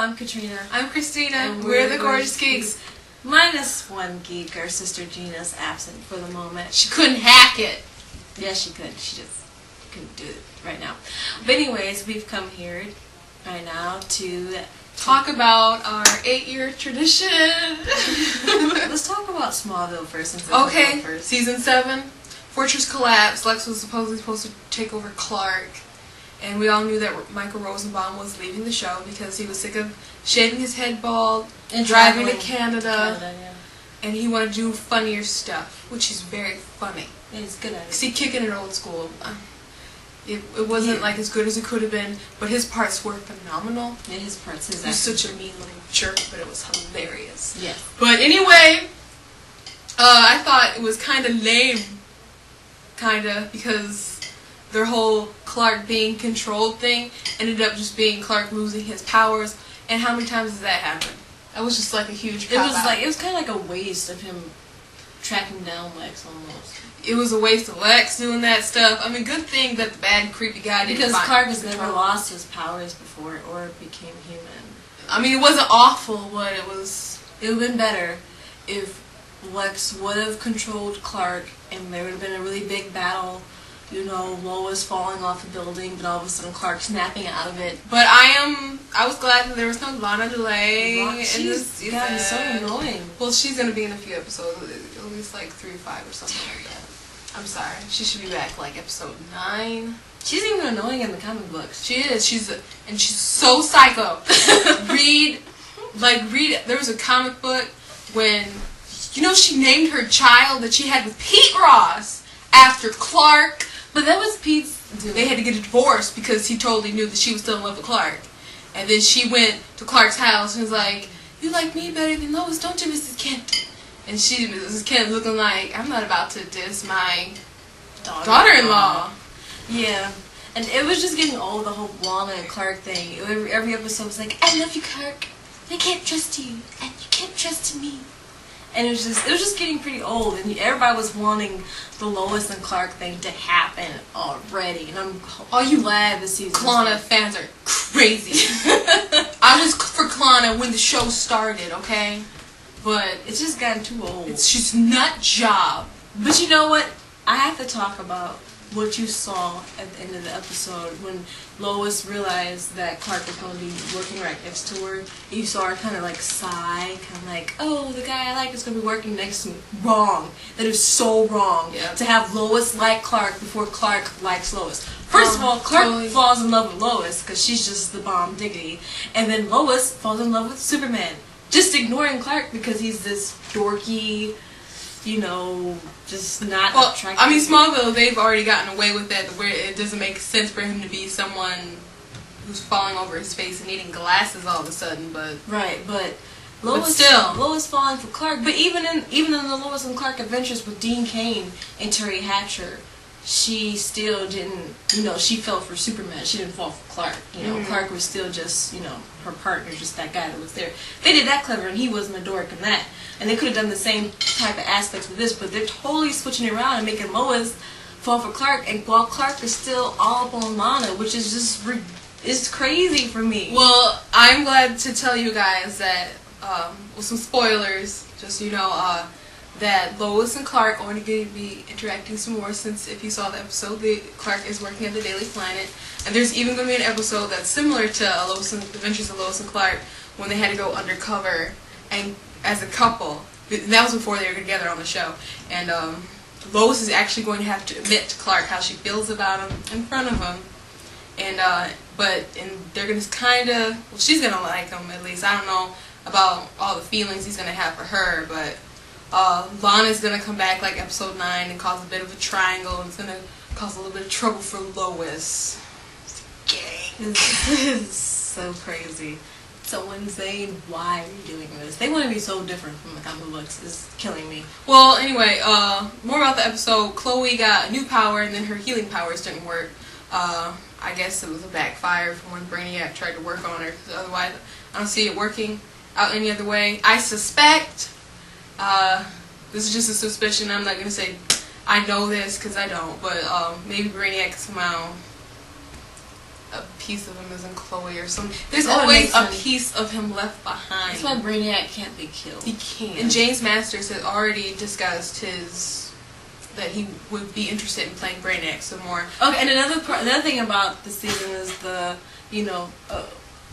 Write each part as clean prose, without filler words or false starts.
I'm Katrina. I'm Christina. And we're the Gorgeous Geeks. Minus one geek, our sister Gina's absent for the moment. She couldn't hack it. Yes, she could. She just couldn't do it right now. But anyways, we've come here right now to talk about our 8-year tradition. Let's talk about Smallville first. Okay, Season 7. Fortress collapsed. Lex was supposedly supposed to take over Clark. And we all knew that Michael Rosenbaum was leaving the show because he was sick of shaving his head bald and driving to Canada. Yeah. And he wanted to do funnier stuff, which is very funny. He's good at it. See, kicking it old school. It wasn't like as good as it could have been, but his parts were phenomenal. Yeah, his parts. He was such a mean little jerk, but it was hilarious. Yeah. But anyway, I thought it was kind of lame, because their whole Clark being controlled thing ended up just being Clark losing his powers. And how many times does that happen? That was just like a huge cop-out. It was kind of like a waste of him tracking down Lex almost. It was a waste of Lex doing that stuff. I mean, good thing that the bad, creepy guy didn't because Clark has never lost his powers before or became human. I mean, it wasn't awful, but it was... It would have been better if Lex would have controlled Clark and there would have been a really big battle. You know, Lois falling off a building, but all of a sudden Clark snapping out of it. But I was glad that there was no Lana Delay. She's gotten so annoying. Well, she's going to be in a few episodes, at least like 3 or 5 or something like that. I'm sorry. She should be back like episode 9. She's even annoying in the comic books. She is. She's so psycho. read. There was a comic book when, she named her child that she had with Pete Ross after Clark. But that was Pete's doing. They had to get a divorce because he totally knew that she was still in love with Clark. And then she went to Clark's house and was like, "You like me better than Lois, don't you, Mrs. Kent?" And Mrs. Kent looking like, "I'm not about to diss my daughter-in-law." Yeah. And it was just getting old, the whole Lana and Clark thing. Every episode was like, "I love you, Clark. I can't trust you. And you can't trust me." And it was just getting pretty old, and everybody was wanting the Lois and Clark thing to happen already. And I'm glad this season. Klana fans are crazy. I was for Klana when the show started, okay? But it's just gotten too old. It's just nut job. But you know what? I have to talk about what you saw at the end of the episode when Lois realized that Clark was going to be working right next to her. You saw her kind of like sigh, kind of like, "Oh, the guy I like is going to be working next to me." Wrong. That is so wrong. Yep. To have Lois like Clark before Clark likes Lois. First of all, Clark falls in love with Lois because she's just the bomb diggity. And then Lois falls in love with Superman. Just ignoring Clark because he's this dorky, just not attractive. I mean, Smallville, they've already gotten away with that, where it doesn't make sense for him to be someone who's falling over his face and needing glasses all of a sudden, but... Right, but still. Lois falling for Clark. But even in the Lois and Clark adventures with Dean Cain and Terry Hatcher, she still didn't, she fell for Superman. She didn't fall for Clark. Clark was still just, her partner, just that guy that was there. They did that clever, and he wasn't a dork in that. And they could have done the same type of aspects with this, but they're totally switching it around and making Lois fall for Clark, and while Clark is still all up on Lana, which is just it's crazy for me. Well, I'm glad to tell you guys that, with some spoilers, just that Lois and Clark are going to be interacting some more, since if you saw the episode, Clark is working at the Daily Planet, and there's even going to be an episode that's similar to Adventures of Lois and Clark, when they had to go undercover and as a couple. That was before they were together on the show, and Lois is actually going to have to admit to Clark how she feels about him in front of him, and they're going to she's going to like him at least. I don't know about all the feelings he's going to have for her, but Lana's going to come back like episode 9 and cause a bit of a triangle, and it's going to cause a little bit of trouble for Lois. It's so crazy. So insane. Why are you doing this? They want to be so different from the comic books. It's killing me. Well, anyway, more about the episode. Chloe got a new power, and then her healing powers didn't work. I guess it was a backfire from when Brainiac tried to work on her, because otherwise I don't see it working out any other way. I suspect, this is just a suspicion, I'm not going to say I know this because I don't, but maybe Brainiac somehow a piece of him is in Chloe or something. There's That always makes a sense. piece of him left behind. That's why Brainiac can't be killed. He can't. And James Masters had already discussed that he would be interested in playing Brainiac some more. Okay, and another thing about the season is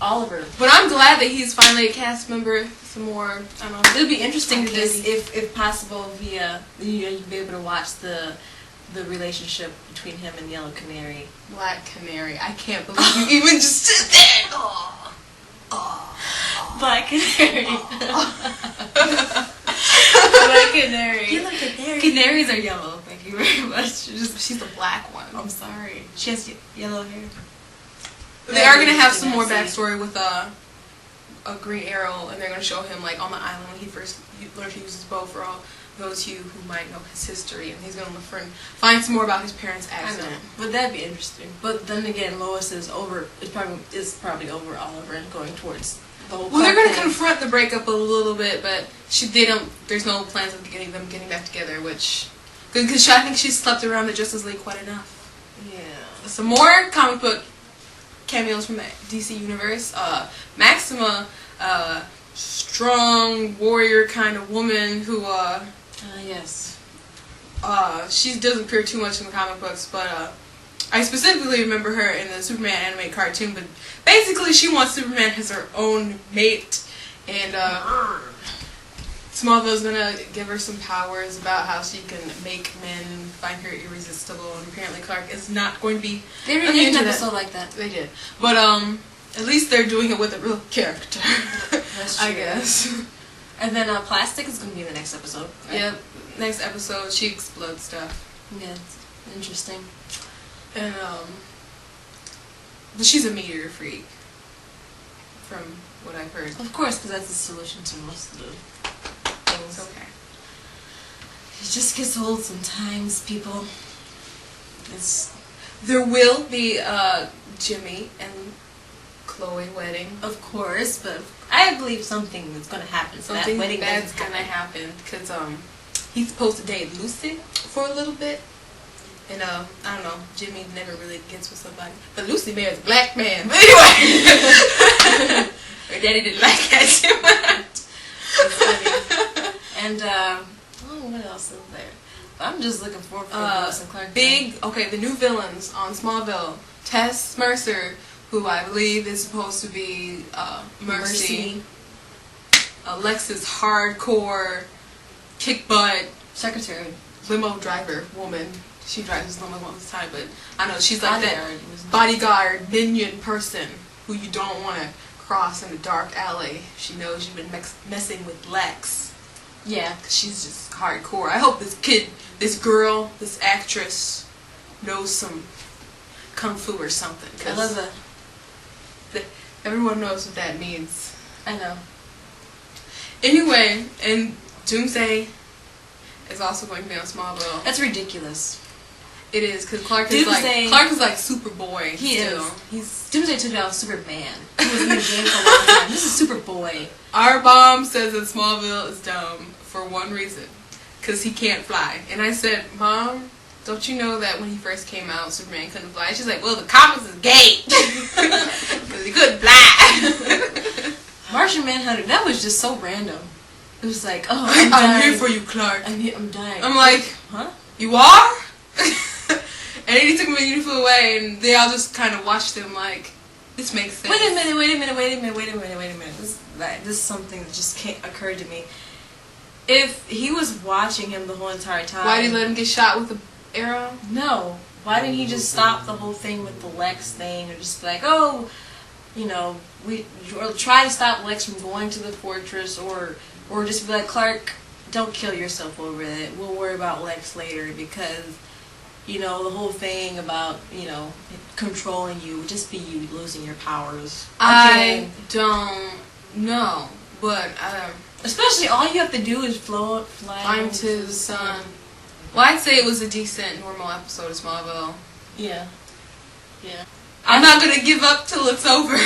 Oliver. But I'm glad that he's finally a cast member some more. I don't know. It'd be interesting to just, if possible, via you'd be able to watch the relationship between him and Yellow Canary. Black Canary. I can't believe you even just said that. Oh. Black Canary. Black Canary. Yellow Canary. Canaries are yellow. Thank you very much. She's the black one. I'm sorry. She has yellow hair. They are going to have some more backstory with a Green Arrow, and they're going to show him like on the island when he first learned to use his bow, for all those of you who might know his history, and he's going to look for and find some more about his parents' accident. I know, but that'd be interesting. But then again, Lois is probably over Oliver and going towards the whole. Well, they're going to confront the breakup a little bit, but they don't. There's no plans of getting back together, which because I think she slept around the Justice League quite enough. Yeah. Some more comic book cameos from the DC universe. Maxima, strong warrior kind of woman who yes. She doesn't appear too much in the comic books, but I specifically remember her in the Superman animated cartoon. But basically, she wants Superman as her own mate, and Smallville's gonna give her some powers about how she can make men find her irresistible, and apparently Clark is not going to be. They already made an episode like that. They did, but at least they're doing it with a real character. That's true. I guess. And then Plastic is going to be in the next episode. Right? Yep. Next episode, she explodes stuff. Yeah, it's interesting. And but she's a meteor freak, from what I've heard. Of course, because that's the solution to most of the things. It's okay. It just gets old sometimes, people. There will be Jimmy and Chloe wedding. Of course, but I believe something is going to happen. So Something that wedding bad's going to happen because he's supposed to date Lucy for a little bit. And I don't know, Jimmy never really gets with somebody. But Lucy marries a black man. But anyway, her daddy didn't like that too much. And what else is there? I'm just looking forward for Lois and Clark. The new villains on Smallville. Tess Mercer, who I believe is supposed to be Mercy. Alexis, hardcore, kick butt, secretary, limo driver woman. She drives limo all the time, but I know she's like that bodyguard minion person who you don't want to cross in a dark alley. She knows you've been messing with Lex. Yeah. She's just hardcore. I hope this girl, this actress, knows some kung fu or something. I love that. Everyone knows what that means. I know. Anyway, and Doomsday is also going to be on Smallville. That's ridiculous. It is, because Clark is like Superboy. He is. Doomsday took out Superman. He was in the game for a long time. This is Superboy. Our mom says that Smallville is dumb for one reason. Because he can't fly. And I said, Mom, don't you know that when he first came out, Superman couldn't fly? She's like, well, the comics is gay. Because he couldn't fly. Martian Manhunter, that was just so random. It was like, oh, I'm here for you, Clark. I'm dying. I'm like, huh? You are? And then he took him and he flew away, and they all just kind of watched him like, this makes sense. Wait a minute. This is something that just occurred to me. If he was watching him the whole entire time... Why did he let him get shot with an arrow? No. Why didn't he just stop the whole thing with the Lex thing, or just be like, oh, or try to stop Lex from going to the fortress, or just be like, Clark, don't kill yourself over it. We'll worry about Lex later, because... the whole thing about, controlling you would just be you losing your powers. I don't know, but especially all you have to do is fly into the sun. Well, I'd say it was a decent, normal episode of Smallville. Yeah. I'm not gonna give up till it's over.